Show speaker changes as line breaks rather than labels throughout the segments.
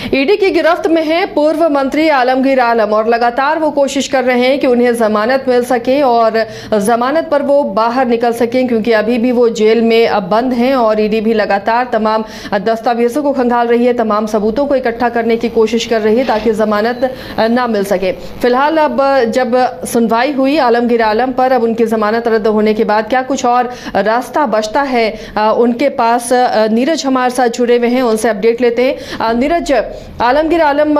ED की गिरफ्त में है पूर्व मंत्री आलमगीर आलम और लगातार वो कोशिश कर रहे हैं कि उन्हें जमानत मिल सके और जमानत पर वो बाहर निकल सकें, क्योंकि अभी भी वो जेल में अब बंद हैं और ईडी भी लगातार तमाम दस्तावेजों को खंगाल रही है, तमाम सबूतों को इकट्ठा करने की कोशिश कर रही है ताकि जमानत ना मिल सके। फिलहाल अब जब सुनवाई हुई आलमगीर आलम पर, अब उनकी जमानत रद्द होने के बाद क्या कुछ और रास्ता बचता है उनके पास? नीरज हमारे साथ जुड़े हुए हैं, उनसे अपडेट लेते हैं। नीरज, आलमगीर आलम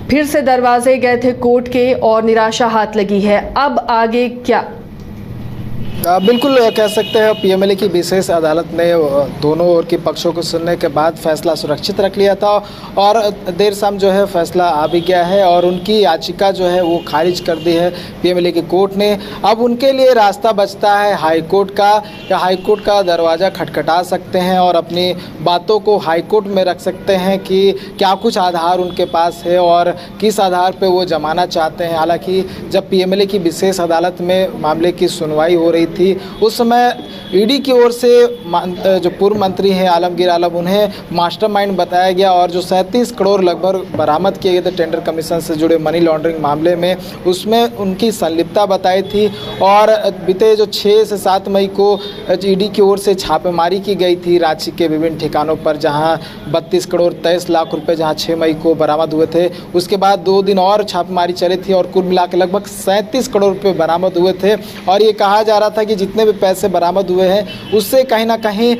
फिर से दरवाजे गए थे कोर्ट के और निराशा हाथ लगी है, अब आगे क्या?
बिल्कुल कह सकते हैं पीएमएलए की विशेष अदालत ने दोनों ओर के पक्षों को सुनने के बाद फैसला सुरक्षित रख लिया था और देर शाम जो है फैसला आ भी गया है और उनकी याचिका जो है वो खारिज कर दी है पीएमएलए की कोर्ट ने। अब उनके लिए रास्ता बचता है हाईकोर्ट का, या हाईकोर्ट का दरवाज़ा खटखटा सकते हैं और अपनी बातों को हाईकोर्ट में रख सकते हैं कि क्या कुछ आधार उनके पास है और किस आधार पर वो जमाना चाहते हैं। हालाँकि जब पीएमएलए की विशेष अदालत में मामले की सुनवाई हो रही थी उस समय ईडी की ओर से जो पूर्व मंत्री हैं आलमगीर आलम, उन्हें मास्टरमाइंड बताया गया और जो 37 करोड़ लगभग बरामद किए गए थे टेंडर कमीशन से जुड़े मनी लॉन्ड्रिंग मामले में, उसमें उनकी संलिप्तता बताई थी। और बीते जो 6 से 7 मई को ईडी की ओर से छापेमारी की गई थी रांची के विभिन्न ठिकानों पर, जहां 32 करोड़ 23 लाख रुपए जहां 6 मई को बरामद हुए थे। उसके बाद 2 दिन और छापेमारी चली थी और कुल मिला के लगभग 37 करोड़ रुपये बरामद हुए थे। और ये कहा जा रहा था कि जितने भी पैसे बरामद हुए हैं उससे कहीं ना कहीं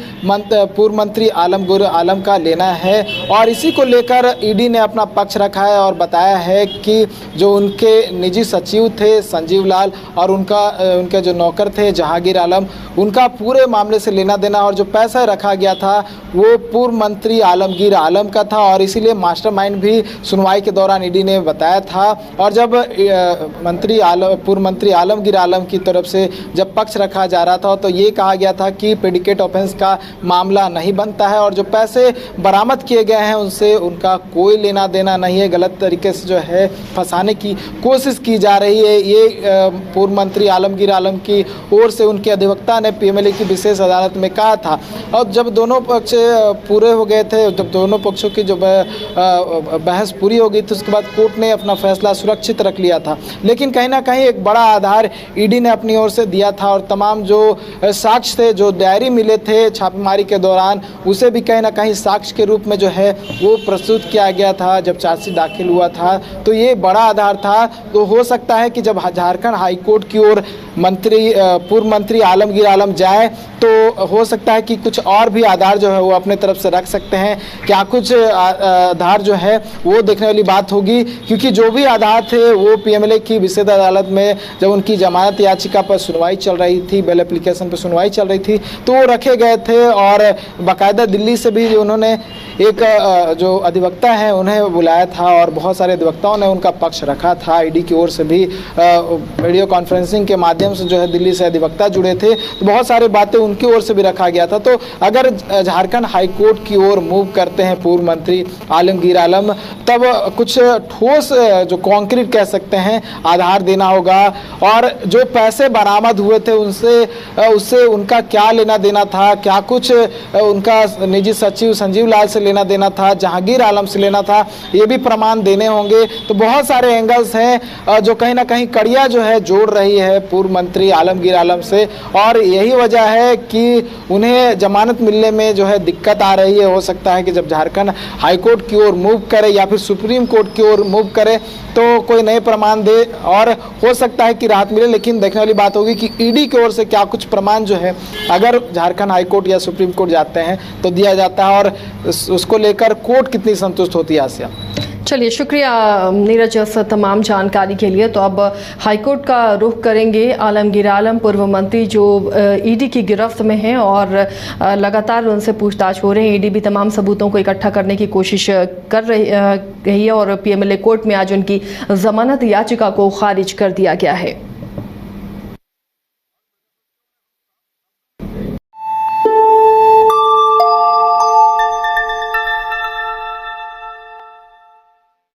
पूर्व मंत्री आलमगीर आलम का लेना है और इसी को लेकर ईडी ने अपना पक्ष रखा है और बताया है कि जो उनके निजी सचिव थे संजीव लाल और उनके जो नौकर थे जहांगीर आलम, उनका पूरे मामले से लेना देना और जो पैसा रखा गया था वो पूर्व मंत्री आलमगीर आलम का था और इसीलिए मास्टरमाइंड भी सुनवाई के दौरान ईडी ने बताया था। और जब पूर्व मंत्री आलमगीर आलम की तरफ से जब पक्ष रखा जा रहा था तो ये कहा गया था कि प्रेडिकेट ऑफेंस का मामला नहीं बनता है और जो पैसे बरामद किए गए हैं उनसे उनका कोई लेना देना नहीं है, गलत तरीके से जो है फंसाने की कोशिश की जा रही है। ये पूर्व मंत्री आलमगीर आलम की ओर से उनके अधिवक्ता ने पीएमएलए की विशेष अदालत में कहा था। और जब दोनों पक्ष पूरे हो गए थे, जब दोनों पक्षों की जो बहस पूरी हो गई थी, उसके बाद कोर्ट ने अपना फैसला सुरक्षित रख लिया था। लेकिन कहीं ना कहीं एक बड़ा आधार ईडी ने अपनी ओर से दिया था और तमाम जो साक्ष्य थे, जो डायरी मिले थे छापेमारी के दौरान, उसे भी कहीं ना कहीं साक्ष्य के रूप में जो है वो प्रस्तुत किया गया था जब चार्जशीट दाखिल हुआ था। तो ये बड़ा आधार था। तो हो सकता है कि जब झारखंड हाईकोर्ट की ओर पूर्व मंत्री आलमगीर आलम जाए तो हो सकता है कि कुछ और भी आधार जो है वो अपने तरफ से रख सकते हैं। क्या कुछ आधार जो है वो देखने वाली बात होगी, क्योंकि जो भी आधार थे वो पीएमएलए की विशेष अदालत में जब उनकी जमानत याचिका पर सुनवाई चल रही थी, बेल एप्लीकेशन पर सुनवाई चल रही थी, तो वो रखे गए थे और बाकायदा दिल्ली से भी उन्होंने एक जो अधिवक्ता हैं उन्हें बुलाया था और बहुत सारे अधिवक्ताओं ने उनका पक्ष रखा था। ईडी की ओर से भी वीडियो कॉन्फ्रेंसिंग के माध्यम से जो है दिल्ली से अधिवक्ता जुड़े थे, तो बहुत सारी बातें उनकी ओर से भी रखा गया था। तो अगर झारखंड हाईकोर्ट की ओर मूव करते हैं पूर्व मंत्री आलमगीर आलम, तब कुछ ठोस जो कॉन्क्रीट कह सकते हैं आधार देना होगा और जो पैसे बरामद हुए थे उससे उनका क्या लेना देना था, क्या कुछ उनका निजी सचिव संजीव लाल से लेना देना था, जहांगीर आलम से लेना था, ये भी प्रमाण देने होंगे। तो बहुत सारे एंगल्स हैं जो कहीं ना कहीं कड़िया जो है जोड़ रही है पूर्व मंत्री आलमगीर आलम से और यही वजह है कि उन्हें जमानत मिलने में जो है दिक्कत आ रही है। हो सकता है कि जब झारखंड हाईकोर्ट की ओर मूव करे या फिर सुप्रीम कोर्ट की ओर मूव करे तो कोई नए प्रमाण दे और हो सकता है कि राहत मिले। लेकिन देखने वाली बात होगी कि ईडी की ओर से क्या कुछ प्रमाण जो है अगर झारखंड हाईकोर्ट या सुप्रीम कोर्ट जाते हैं तो दिया जाता है और उसको लेकर कोर्ट कितनी संतुष्ट होती है। आसिया,
चलिए शुक्रिया नीरज इस तमाम जानकारी के लिए। तो अब हाईकोर्ट का रुख करेंगे आलमगीर आलम पूर्व मंत्री जो ईडी की गिरफ्त में हैं और लगातार उनसे पूछताछ हो रही है। ईडी भी तमाम सबूतों को इकट्ठा करने की कोशिश कर रही है और पीएमएलए कोर्ट में आज उनकी जमानत याचिका को खारिज कर दिया गया है।